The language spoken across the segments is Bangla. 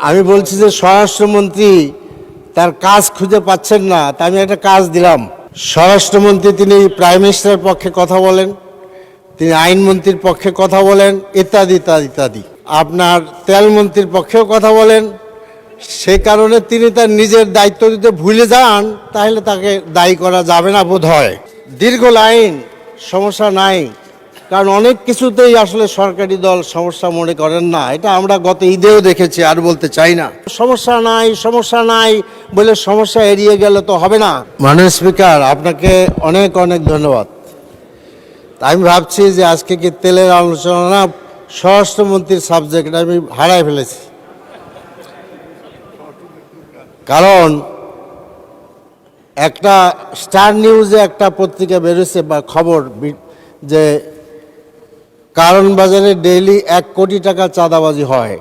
আমি বলছি যে স্বরাষ্ট্রমন্ত্রী তার কাজ খুঁজে পাচ্ছেন না, তা আমি একটা কাজ দিলাম। স্বরাষ্ট্রমন্ত্রী তিনি প্রাইম মিনিস্টারের পক্ষে কথা বলেন, তিনি আইনমন্ত্রীর পক্ষে কথা বলেন, ইত্যাদি ইত্যাদি ইত্যাদি। আপনার তেলমন্ত্রীর পক্ষেও কথা বলেন। সে কারণে তিনি তার নিজের দায়িত্ব দিতে ভুলে যান, তাহলে তাকে দায়ী করা যাবে না বোধ হয়। দীর্ঘ লাইন, সমস্যা নাই, কারণ অনেক কিছুতেই আসলে সরকারি দল সমস্যা মনে করেন না। এটা আমরা গত ঈদেও দেখেছি, আর বলতে চাই না। সমস্যা নাই বলে সমস্যা এড়িয়ে গেলে তো হবে না। মাননীয় স্পিকার, আপনাকে অনেক অনেক ধন্যবাদ। আমি ভাবছি যে আজকে কি তেলের আলোচনা না, স্বরাষ্ট্রমন্ত্রীর সাবজেক্ট আমি হারাই ফেলেছি। কারণ একটা স্টার নিউজে একটা পত্রিকা বেরোচ্ছে বা খবর যে কারণ বাজারে ডেইলি 1 কোটি টাকা চাঁদাবাজি হয়।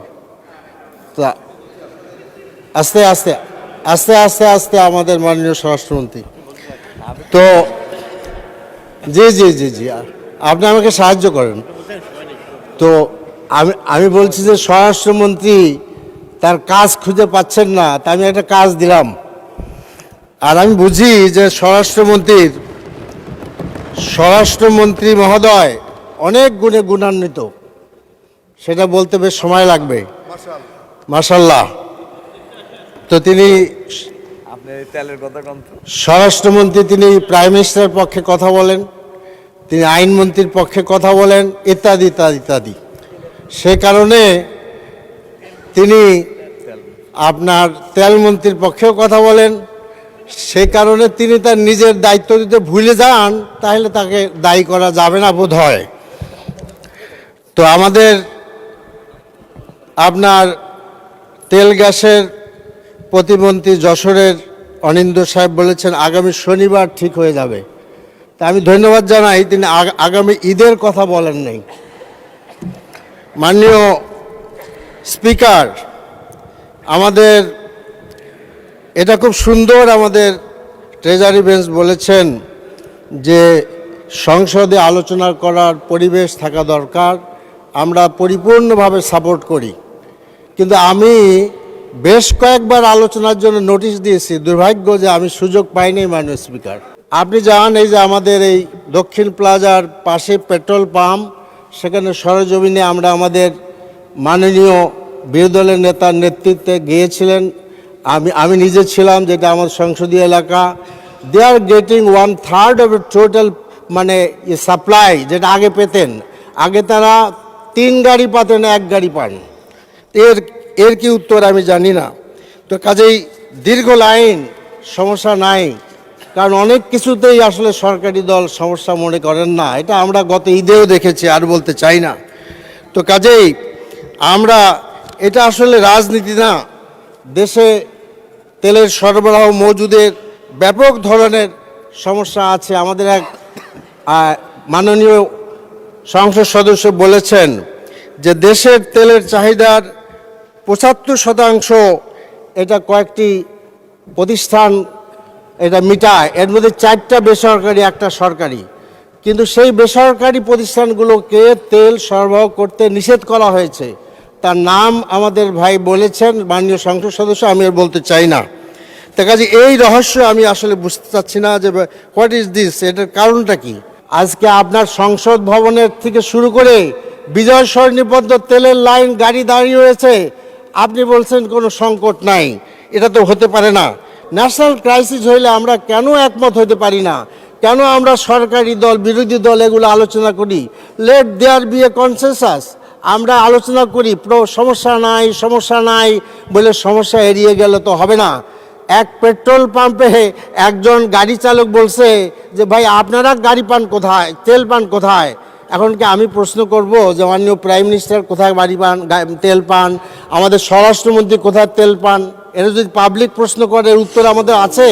তা আস্তে আস্তে আস্তে আস্তে আস্তে আমাদের মাননীয় স্বরাষ্ট্রমন্ত্রী তো জি জি জি জি আপনি আমাকে সাহায্য করেন। তো আমি বলছি যে স্বরাষ্ট্রমন্ত্রী তার কাজ খুঁজে পাচ্ছেন না, তা আমি একটা কাজ দিলাম। আর আমি বুঝি যে স্বরাষ্ট্রমন্ত্রী মহোদয় অনেক গুণে গুণান্বিত, সেটা বলতে বেশ সময় লাগবে। মাশাআল্লাহ। তো তিনি স্বরাষ্ট্রমন্ত্রী তিনি প্রাইম মিনিস্টারের পক্ষে কথা বলেন, তিনি আইনমন্ত্রীর পক্ষে কথা বলেন, ইত্যাদি ইত্যাদি ইত্যাদি। সে কারণে তিনি আপনার তেলমন্ত্রীর পক্ষেও কথা বলেন। সে কারণে তিনি তার নিজের দায়িত্ব দিতে ভুলে যান, তাহলে তাকে দায়ী করা যাবে না বোধ হয়। তো আমাদের আপনার তেল গ্যাসের প্রতিমন্ত্রী যশোরের অনিন্দ্য সাহেব বলেছেন আগামী শনিবার ঠিক হয়ে যাবে। তা আমি ধন্যবাদ জানাই, তিনি আগামী ঈদের কথা বলেন নাই। মাননীয় স্পিকার, আমাদের এটা খুব সুন্দর, আমাদের ট্রেজারি বেঞ্চ বলেছেন যে সংসদে আলোচনা করার পরিবেশ থাকা দরকার, আমরা পরিপূর্ণভাবে সাপোর্ট করি। কিন্তু আমি বেশ কয়েকবার আলোচনার জন্য নোটিশ দিয়েছি, দুর্ভাগ্য যে আমি সুযোগ পাইনি। মাননীয় স্পিকার, আপনি জানেন এই যে আমাদের এই দক্ষিণ প্লাজার পাশে পেট্রোল পাম্প, সেখানে সরেজমিনে আমরা আমাদের মাননীয় বিরোধী দলের নেতার নেতৃত্বে গিয়েছিলেন। আমি নিজে ছিলাম, যেটা আমার সংসদীয় এলাকা। দে আর গেটিং 1/3 অফ টোটাল মানে সাপ্লাই, যেটা আগে পেতেন। আগে তারা 3 গাড়ি পাতেন, 1 গাড়ি পান। এর কি উত্তর আমি জানি না। তো কাজেই দীর্ঘ লাইন, সমস্যা নাই, কারণ অনেক কিছুতেই আসলে সরকারি দল সমস্যা মনে করেন না। এটা আমরা গত ঈদেও দেখেছি, আর বলতে চাই না। তো কাজেই আমরা, এটা আসলে রাজনীতি না। দেশে তেলের সরবরাহ মজুদের ব্যাপক ধরনের সমস্যা আছে। আমাদের এক মাননীয় সংসদ সদস্য বলেছেন যে দেশের তেলের চাহিদার 75% এটা কয়েকটি প্রতিষ্ঠান এটা মিটায়, এর মধ্যে 4টা বেসরকারি, 1টা সরকারি। কিন্তু সেই বেসরকারি প্রতিষ্ঠানগুলোকে তেল সরবরাহ করতে নিষেধ করা হয়েছে। তার নাম আমাদের ভাই বলেছেন, মাননীয় সংসদ সদস্য, আমি আর বলতে চাই না। তার কাজে এই রহস্য আমি আসলে বুঝতে চাচ্ছি না যে হোয়াট ইজ দিস, এটার কারণটা কি। আজকে আপনার সংসদ ভবনের থেকে শুরু করে বিজয় সরণি পর্যন্ত তেলের লাইন, গাড়ি দাঁড়িয়ে রয়েছে, আপনি বলছেন কোনো সংকট নাই। এটা তো হতে পারে না। ন্যাশনাল ক্রাইসিস হইলে আমরা কেন একমত হতে পারি না? কেন আমরা সরকারি দল, বিরোধী দল এগুলো আলোচনা করি? Let there be a consensus. আমরা আলোচনা করি, সমস্যা নাই বলে সমস্যা এড়িয়ে গেলে তো হবে না। এক পেট্রোল পাম্পে একজন গাড়ি চালক বলছে যে ভাই আপনারা গাড়ি পান কোথায়, তেল পান কোথায়? এখন কি আমি প্রশ্ন করব যে মাননীয় প্রাইম মিনিস্টার কোথায় গাড়ি পান, তেল পান, আমাদের স্বরাষ্ট্রমন্ত্রী কোথায় তেল পান? এরা যদি পাবলিক প্রশ্ন করে, উত্তর আমাদের আছে।